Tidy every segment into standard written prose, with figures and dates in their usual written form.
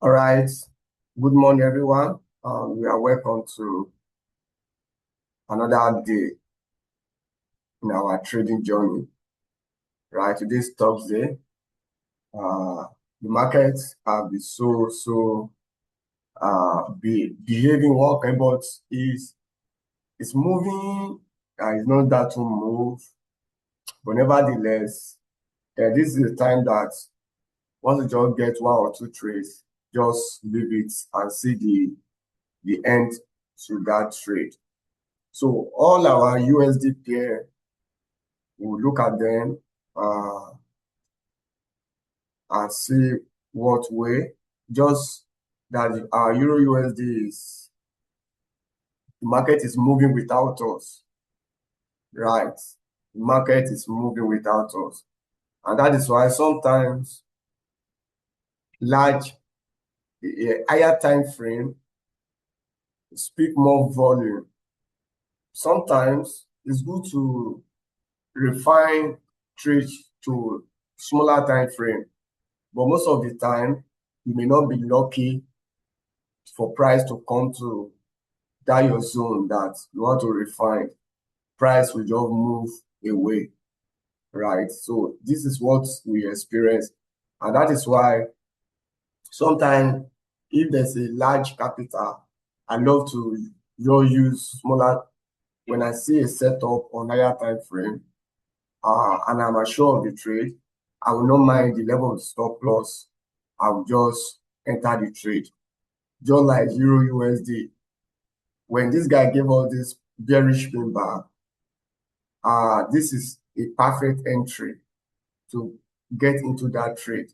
All right. Good morning, everyone. We are welcome to another day in our trading journey. Right. Today's Thursday. The markets have been behaving well, but it's moving. It's not that to move, but nevertheless, this is the time that once you just get one or two trades, just leave it and see the end to that trade. So all our USD pair, we'll look at them and see what way. Just that our Euro USD the market is moving without us, right? The market is moving without us. And that is why sometimes large, higher time frame speak more volume. Sometimes it's good to refine trades to smaller time frame, but most of the time you may not be lucky for price to come to that your zone that you want to refine. Price will just move away, right? So this is what we experience, and that is why sometimes if there's a large capital, I love to use smaller. When I see a setup on higher time frame, and I'm assured of the trade, I will not mind the level of stop loss. I will just enter the trade. Just like Euro USD, when this guy gave us this bearish pin bar, this is a perfect entry to get into that trade,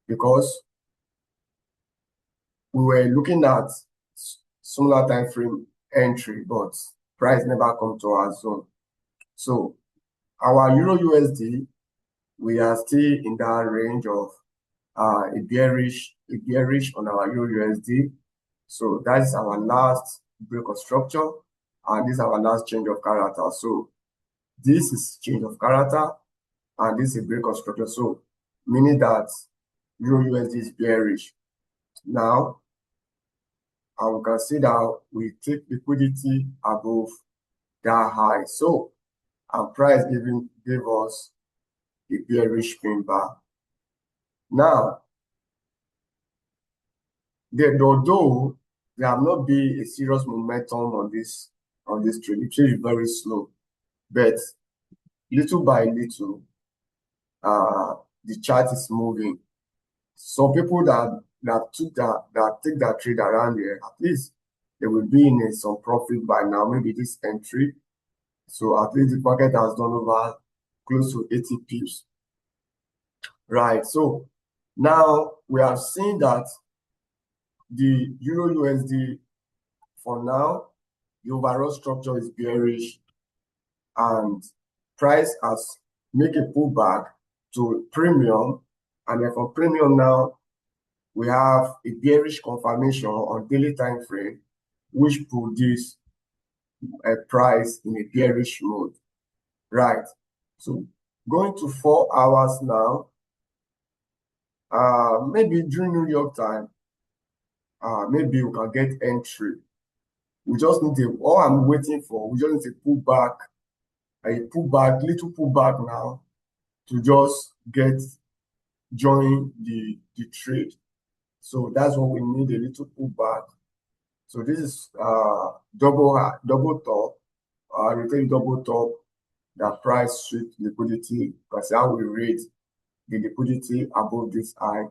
because we were looking at similar time frame entry, but price never come to our zone. So our Euro USD, we are still in that range of a bearish on our Euro USD. So that's our last break of structure, and this is our last change of character. So this is change of character, and this is break of structure. So meaning that Euro USD is bearish. Now, and we can see that we take liquidity above that high. So our price gave us a bearish pin bar. Now, although there have not been a serious momentum on this trade, it is very slow, but little by little, the chart is moving. Some people that take that trade around here, at least they will be in some profit by now, maybe this entry. So at least the market has done over close to 80 pips. Right. So now we have seen that the Euro USD, for now, the overall structure is bearish, and price has made a pullback to premium, and then for premium now, we have a bearish confirmation on daily time frame, which produce a price in a bearish mode. Right. So going to 4 hours now, maybe during New York time, maybe we can get entry. We just need all I'm waiting for, we just need a pullback, little pullback now to just join the trade. So that's what we need, a little pullback. So this is double top, retain double top, that price sweep liquidity, because how we rate the liquidity above this high.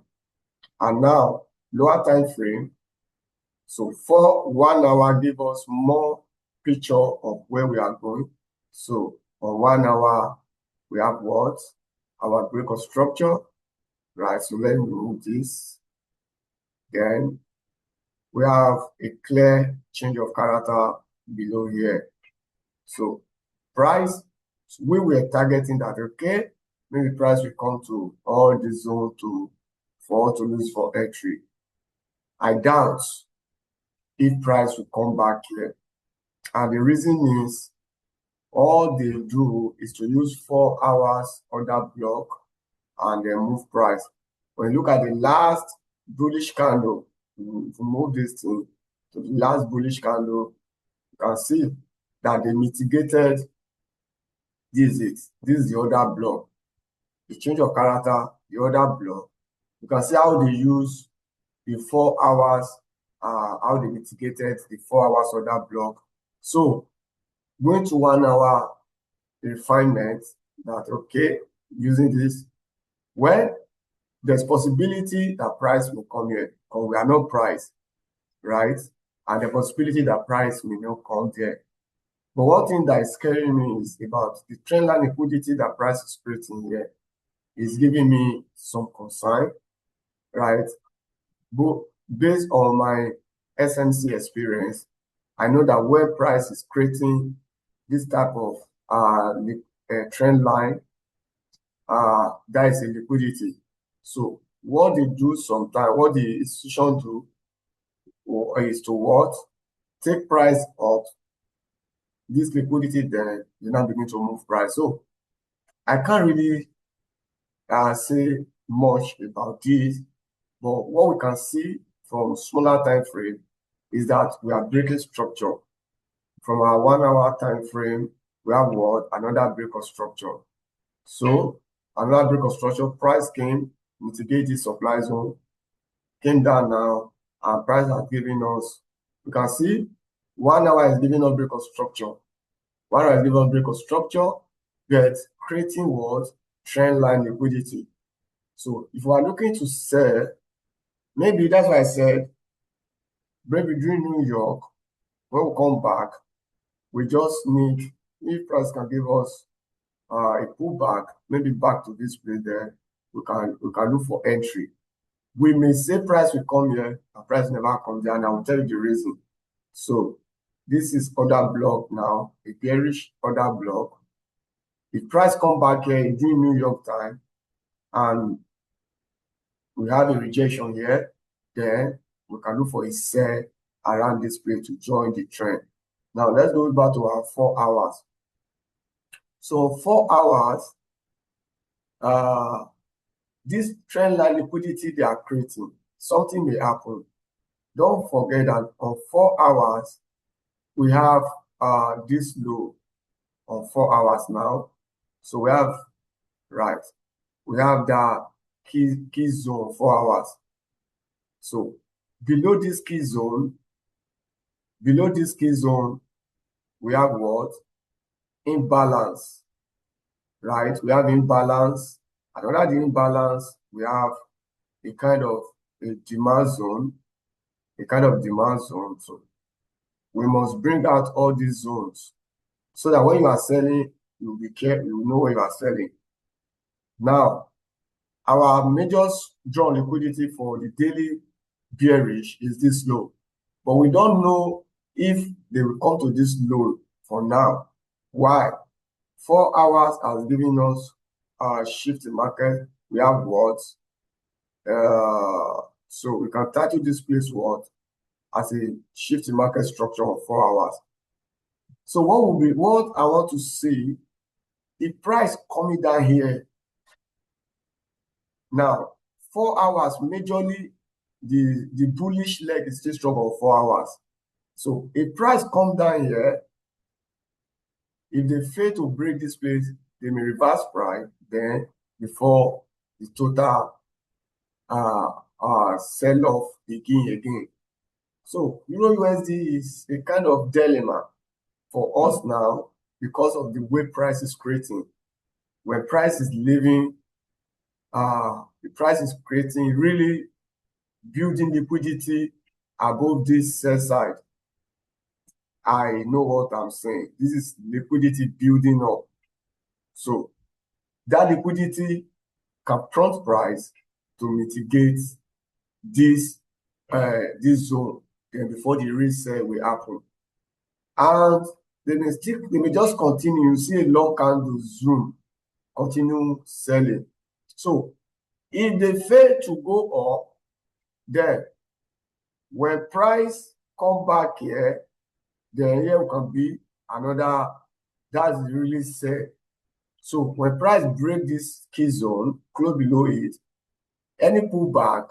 And now lower time frame. So for 1 hour, give us more picture of where we are going. So on 1 hour, we have what? Our break of structure, right? So let me remove this. Then we have a clear change of character below here. So price, we were targeting that, okay, maybe price will come to all the zone for to lose for entry. I doubt if price will come back here. And the reason is, all they do is to use 4 hours on that block and then move price. When you look at the last bullish candle, if we move this thing to the last bullish candle, you can see that they mitigated this is the other block. The change of character, the other block. You can see how they use the 4 hours, how they mitigated the 4 hours other block. So going to 1 hour refinement, that okay, using this, when there's possibility that price will come here, because we are not priced, right? And the possibility that price may not come there. But one thing that is scaring me is about the trendline liquidity that price is creating here is giving me some concern, right? But based on my SMC experience, I know that where price is creating this type of trend line, that is a liquidity. So what they do sometimes, what the institution do is to what? Take price up, this liquidity, then you now begin to move price. So I can't really say much about this, but what we can see from smaller time frame is that we are breaking structure. From our 1 hour time frame, we have what? Another break of structure. So another break of structure, price came, mitigate this supply zone, came down now, and price has given us, you can see 1 hour is giving us break of structure. 1 hour is giving us break of structure, but creating what? Trend line liquidity. So if we are looking to sell, maybe that's why I said, maybe during New York, when we come back, we just need, if price can give us a pullback, maybe back to this place there, we can look for entry. We may say price will come here, and price never comes there, and I will tell you the reason. So this is other block now, a bearish other block. If price come back here during New York time, and we have a rejection here, then we can look for a sell around this place to join the trend. Now let's go back to our 4 hours. So 4 hours, this trend line liquidity they are creating, something may happen. Don't forget that on 4 hours, we have this low on 4 hours now. So we have, right, we have the key zone 4 hours. So below this key zone, we have what? Imbalance, right? We have imbalance. And under the imbalance, we have a kind of a demand zone, So we must bring out all these zones so that when you are selling, you'll be careful, you know what you are selling. Now, our major draw liquidity for the daily bearish is this low, but we don't know if they will come to this low for now. Why? 4 hours has given us a shift in market. We have what? So we can title this place what? As a shift in market structure of 4 hours. So what I want to see, the price coming down here. Now, 4 hours, majorly the bullish leg is still strong on 4 hours. So if price come down here, if they fail to break this place, they may reverse price then before the total sell-off begin again. So Euro USD is a kind of dilemma for us now because of the way price is creating. When price is leaving, the price is creating, really building liquidity above this sell side. I know what I'm saying. This is liquidity building up. So that liquidity can prompt price to mitigate this zone, then before the resell will happen. And they may just continue. You see a long candle zoom, continue selling. So if they fail to go up, then when price come back here, then here can be another, that's really sell. So when price break this key zone, close below it, any pullback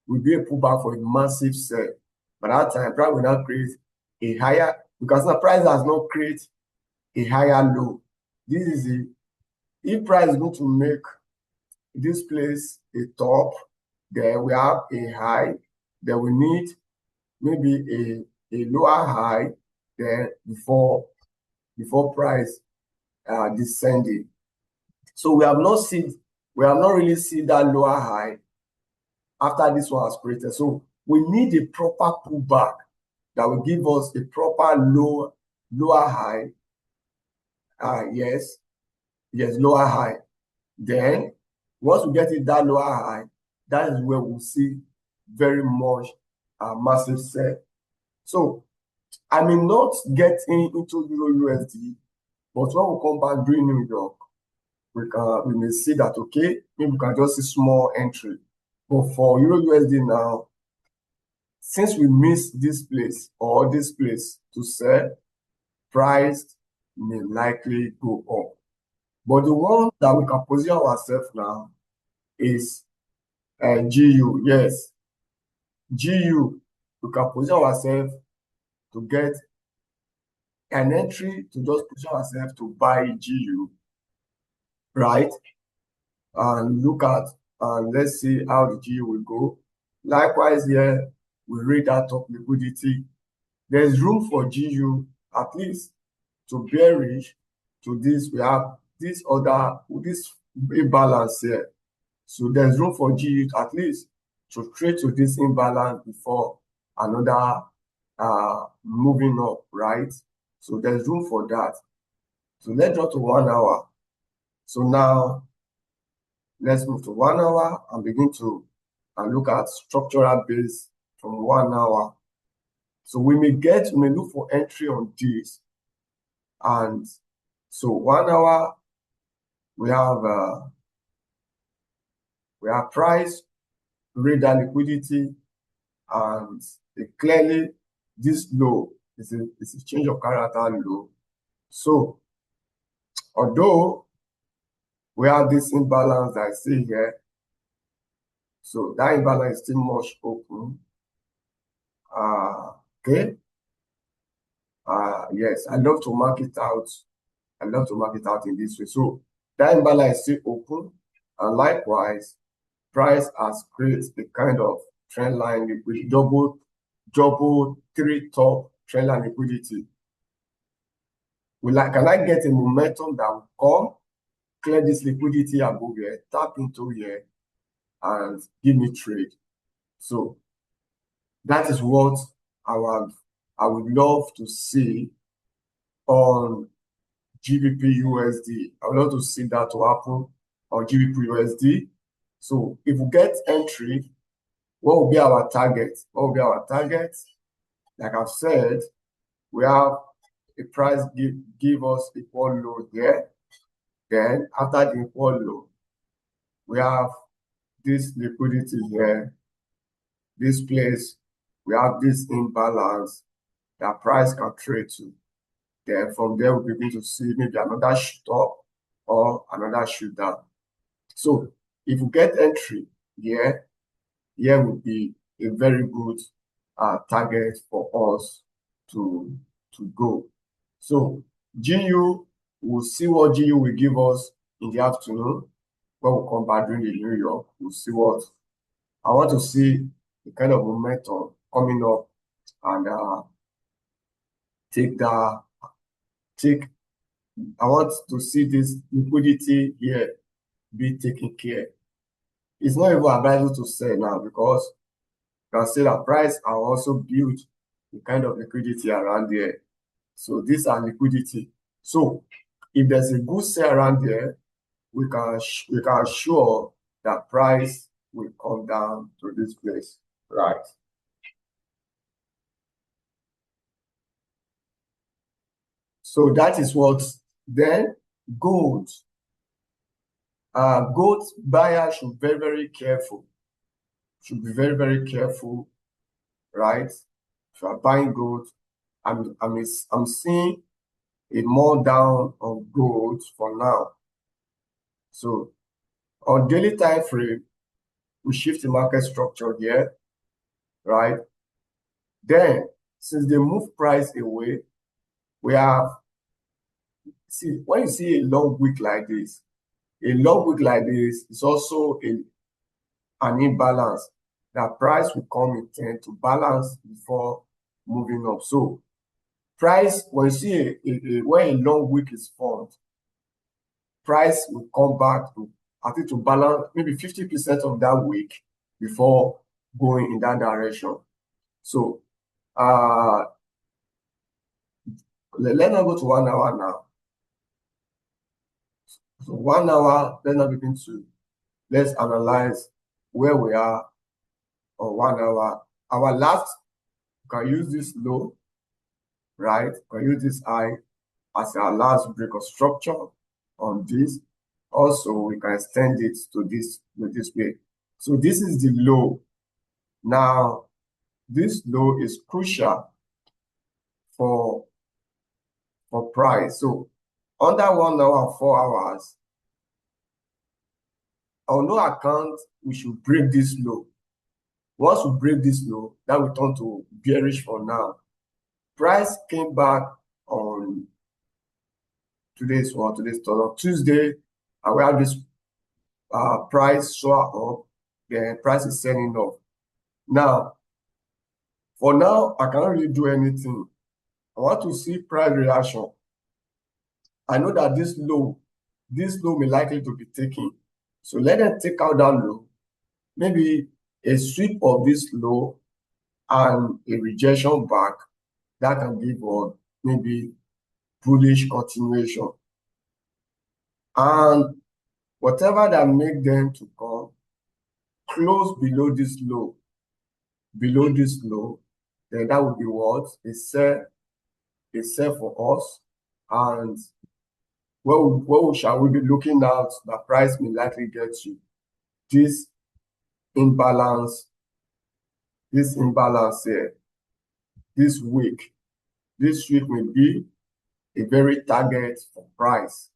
will be a pullback for a massive sell. By that time, price will not create a higher, because the price has not created a higher low. This is the, if price is going to make this place a top, then we have a high, then we need maybe a lower high then before price descending. So we have not really seen that lower high after this one has created. So we need a proper pullback that will give us a proper lower high. Yes, lower high. Then once we get it that lower high, that is where we'll see very much massive sell. So I may not get into Euro USD, but when we come back during New York, we may see that, okay, maybe we can just see small entry. But for Euro USD now, since we missed this place or this place to sell, price may likely go up. But the one that we can position ourselves now is GU. Yes, GU, we can position ourselves to get an entry, to just position ourselves to buy GU, right? And look at, and let's see how the GU will go. Likewise here, we read that top liquidity. There's room for GU at least to bearish to this. We have this imbalance here. So there's room for GU at least to trade to this imbalance before another moving up, right? So there's room for that. So let's drop to 1 hour. So now let's move to 1 hour and begin to look at structural base from 1 hour. So we may look for entry on this. And so 1 hour, we have price, radar liquidity, and clearly this low is a change of character low. So although we have this imbalance that I see here, so that imbalance is still much open. Okay. Yes, I love to mark it out. I love to mark it out in this way. So that imbalance is still open, and likewise, price has created a kind of trend line with double three top trend line liquidity. Can I get a momentum that will come, clear this liquidity above here, tap into here, and give me trade? So that is what I would love to see on GBP USD. I would love to see that to happen on GBP USD. So if we get entry, what will be our target? What will be our target? Like I've said, we have a price give us equal low here. Then after the equal low, we have this liquidity here. This place, we have this imbalance that price can trade to. Then from there, we begin to see maybe another shoot up or another shoot down. So if we get entry here would be a very good target for us to go. So GU, we'll see what GU will give us in the afternoon. When we come back during the New York, we'll see what I want to see, the kind of momentum coming up, and I want to see this liquidity here be taken care. It's not even advisable to sell now, because you can see that price are also built the kind of liquidity around there. So these are liquidity. So if there's a good sell around there, we can assure that price will come down to this place, right? So that is what. Then gold. Gold buyer should be very, very careful. Should be very, very careful, right? If you are buying gold, I'm seeing a more down on gold for now. So on daily time frame, we shift the market structure here. right? Then, since they move price away, we have, see, when you see a long wick like this, a long wick like this is also an imbalance. That price will come in trend to balance before moving up. So price, when you see when a long wick is formed, price will come back to, I think, to balance maybe 50% of that wick before going in that direction. So let's now go to 1 hour now. So 1 hour, let's analyze where we are on 1 hour. Our last, you can use this low, right? You can use this high as our last break of structure on this. Also, we can extend it to this way. So this is the low. Now, this low is crucial for price. So under 1 hour, 4 hours, on no account, we should break this low. Once we break this low, that will turn to bearish for now. Price came back on today's Tuesday, and we have this price show up, then price is selling off. Now, for now, I cannot really do anything. I want to see price reaction. I know that this low may likely to be taken. So let them take out that low. Maybe a sweep of this low and a rejection back that can give us maybe bullish continuation. And whatever that make them to come close below this low, then that would be what? A sell for us. And where shall we be looking at? The price may likely get to this imbalance here, this week. This week may be a very target for price.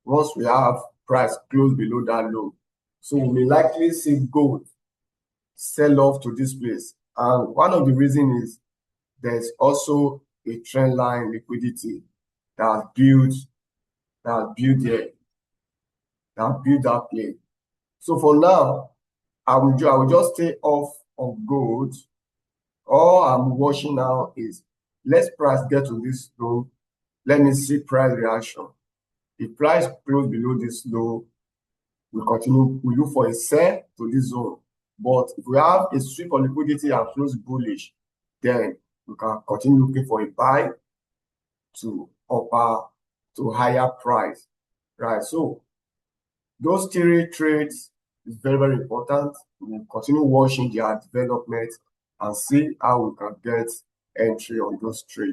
Once we have price close below that low. So we may likely see gold sell off to this place. And one of the reasons is there's also a trend line liquidity that built that play. So for now, I will just stay off of gold. All I'm watching now is let's price get to this low. Let me see price reaction. If price close below this low, we look for a sell to this zone. But if we have a sweep of liquidity and close bullish, then we can continue looking for a buy to higher price, right? So those three trades is very, very important. We'll continue watching their development and see how we can get entry on those trades.